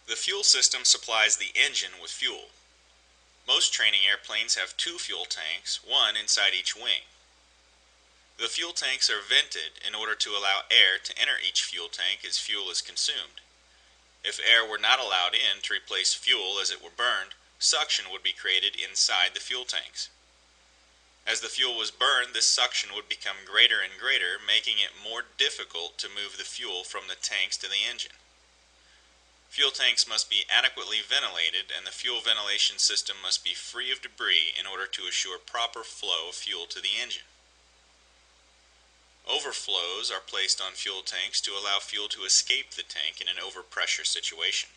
The fuel system supplies the engine with fuel. Most training airplanes have two fuel tanks, one inside each wing. The fuel tanks are vented in order to allow air to enter each fuel tank as fuel is consumed. If air were not allowed in to replace fuel as it were burned, suction would be created inside the fuel tanks. As the fuel was burned, this suction would become greater and greater, making it more difficult to move the fuel from the tanks to the engine. Fuel tanks must be adequately ventilated, and the fuel ventilation system must be free of debris in order to assure proper flow of fuel to the engine. Overflows are placed on fuel tanks to allow fuel to escape the tank in an overpressure situation.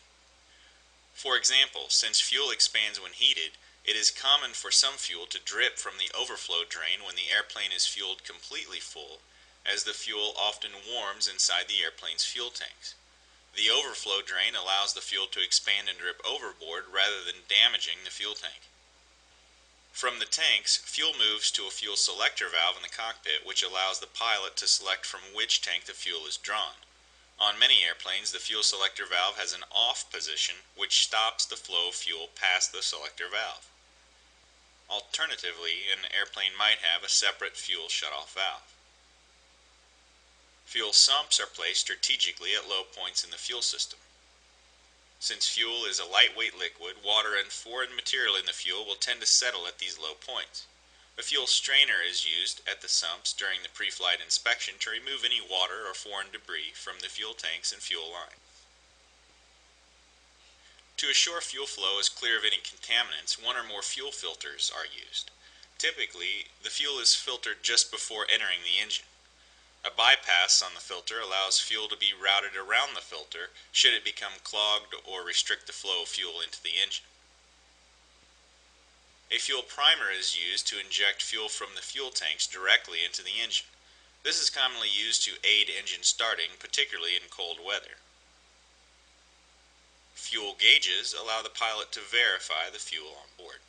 For example, since fuel expands when heated, it is common for some fuel to drip from the overflow drain when the airplane is fueled completely full, as the fuel often warms inside the airplane's fuel tanks. The overflow drain allows the fuel to expand and drip overboard rather than damaging the fuel tank. From the tanks, fuel moves to a fuel selector valve in the cockpit, which allows the pilot to select from which tank the fuel is drawn. On many airplanes, the fuel selector valve has an off position, which stops the flow of fuel past the selector valve. Alternatively, an airplane might have a separate fuel shutoff valve. Fuel sumps are placed strategically at low points in the fuel system. Since fuel is a lightweight liquid, water and foreign material in the fuel will tend to settle at these low points. A fuel strainer is used at the sumps during the pre-flight inspection to remove any water or foreign debris from the fuel tanks and fuel line. To assure fuel flow is clear of any contaminants, one or more fuel filters are used. Typically, the fuel is filtered just before entering the engine. A bypass on the filter allows fuel to be routed around the filter should it become clogged or restrict the flow of fuel into the engine. A fuel primer is used to inject fuel from the fuel tanks directly into the engine. This is commonly used to aid engine starting, particularly in cold weather. Fuel gauges allow the pilot to verify the fuel on board.